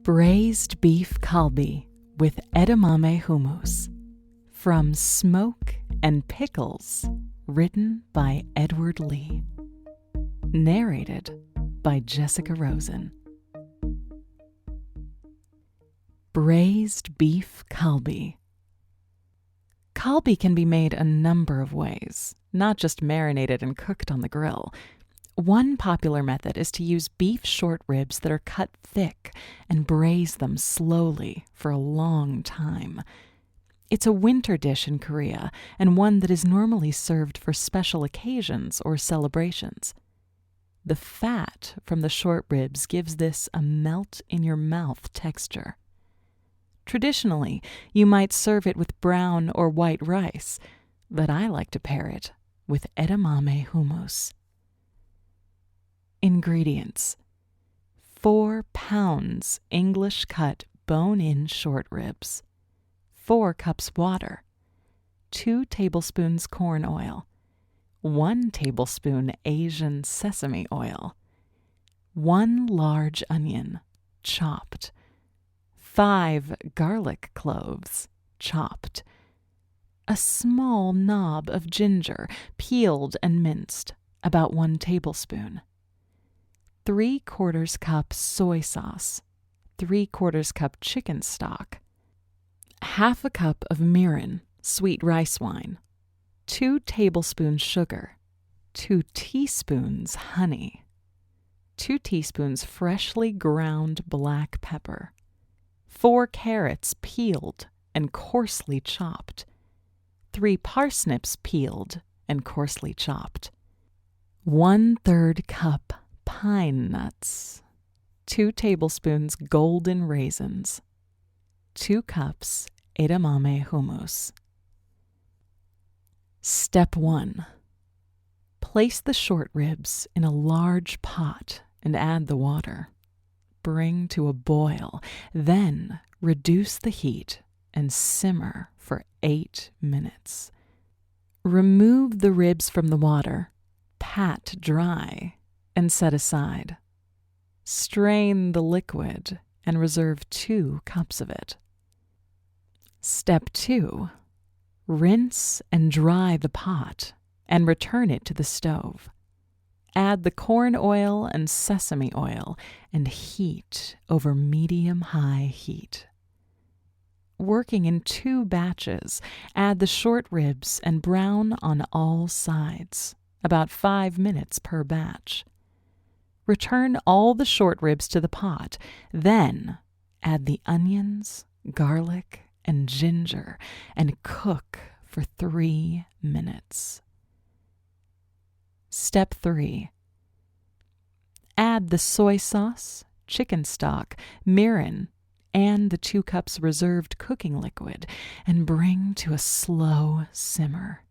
Braised beef kalbi with edamame hummus from Smoke and Pickles, written by Edward Lee. Narrated by Jessica Rosen. Braised beef kalbi. Kalbi can be made a number of ways, not just marinated and cooked on the grill. One popular method is to use beef short ribs that are cut thick and braise them slowly for a long time. It's a winter dish in Korea and one that is normally served for special occasions or celebrations. The fat from the short ribs gives this a melt-in-your-mouth texture. Traditionally, you might serve it with brown or white rice, but I like to pair it with edamame hummus. Ingredients: 4 pounds English cut bone-in short ribs, 4 cups water, 2 tablespoons corn oil, 1 tablespoon Asian sesame oil, 1 large onion, chopped, 5 garlic cloves, chopped, a small knob of ginger, peeled and minced, about 1 tablespoon, 3/4 cup soy sauce, 3/4 cup chicken stock, half a cup of mirin, sweet rice wine, 2 tablespoons sugar, 2 teaspoons honey, 2 teaspoons freshly ground black pepper, 4 carrots peeled and coarsely chopped, 3 parsnips peeled and coarsely chopped, 1/3 cup pine nuts, 2 tablespoons golden raisins, 2 cups edamame hummus. Step 1. Place the short ribs in a large pot and add the water. Bring to a boil, then reduce the heat and simmer for 8 minutes. Remove the ribs from the water, pat dry, and set aside. Strain the liquid and reserve 2 cups of it. Step 2. Rinse and dry the pot and return it to the stove. Add the corn oil and sesame oil and heat over medium-high heat. Working in 2 batches, add the short ribs and brown on all sides, about 5 minutes per batch. Return all the short ribs to the pot, then add the onions, garlic, and ginger and cook for 3 minutes. Step 3. Add the soy sauce, chicken stock, mirin, and the 2 cups reserved cooking liquid and bring to a slow simmer.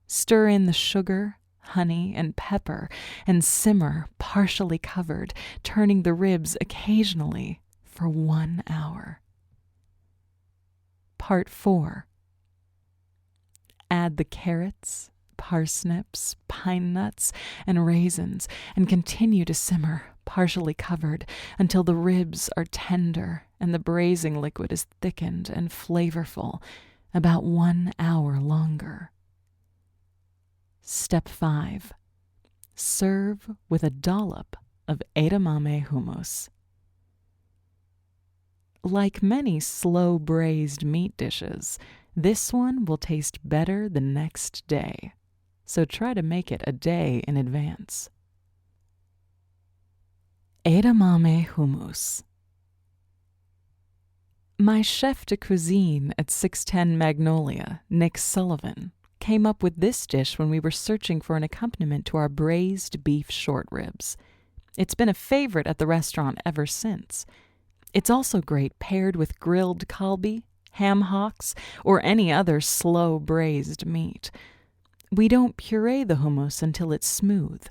Stir in the sugar, honey, and pepper and simmer partially covered, turning the ribs occasionally for 1 hour. Part 4. Add the carrots, parsnips, pine nuts, and raisins and continue to simmer partially covered until the ribs are tender and the braising liquid is thickened and flavorful, about 1 hour longer. Step 5. Serve with a dollop of edamame hummus. Like many slow braised meat dishes, this one will taste better the next day, so try to make it a day in advance. Edamame hummus. My chef de cuisine at 610 Magnolia, Nick Sullivan, came up with this dish when we were searching for an accompaniment to our braised beef short ribs. It's been a favorite at the restaurant ever since. It's also great paired with grilled kalbi, ham hocks, or any other slow braised meat. We don't puree the hummus until it's smooth.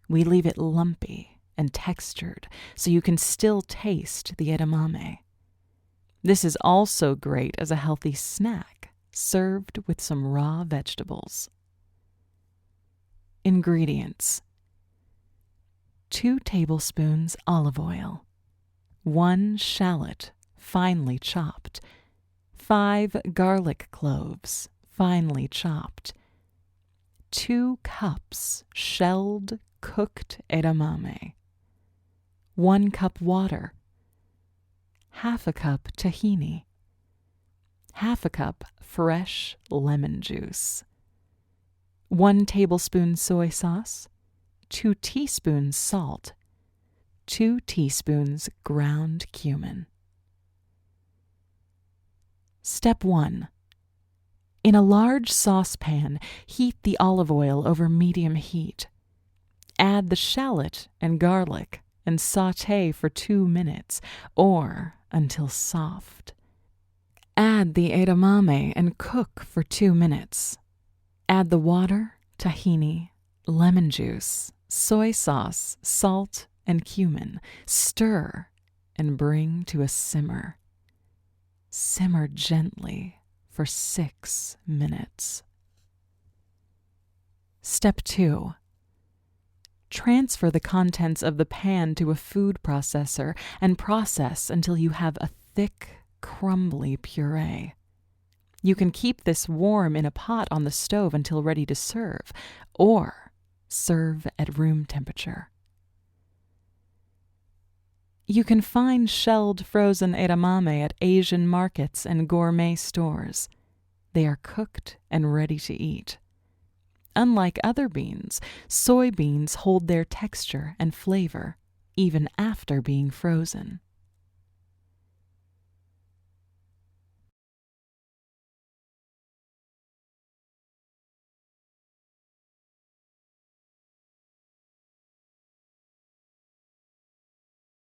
We leave it lumpy and textured so you can still taste the edamame. This is also great as a healthy snack, served with some raw vegetables. Ingredients: 2 tablespoons olive oil, 1 shallot, finely chopped, 5 garlic cloves, finely chopped, 2 cups shelled cooked edamame, 1 cup water, half a cup tahini, half a cup fresh lemon juice, 1 tablespoon soy sauce, 2 teaspoons salt, 2 teaspoons ground cumin. Step 1. In a large saucepan, heat the olive oil over medium heat. Add the shallot and garlic and sauté for 2 minutes or until soft. Add the edamame and cook for 2 minutes. Add the water, tahini, lemon juice, soy sauce, salt, and cumin. Stir and bring to a simmer. Simmer gently for 6 minutes. Step 2. Transfer the contents of the pan to a food processor and process until you have a thick, crumbly puree. You can keep this warm in a pot on the stove until ready to serve, or serve at room temperature. You can find shelled frozen edamame at Asian markets and gourmet stores. They are cooked and ready to eat. Unlike other beans, soybeans hold their texture and flavor even after being frozen.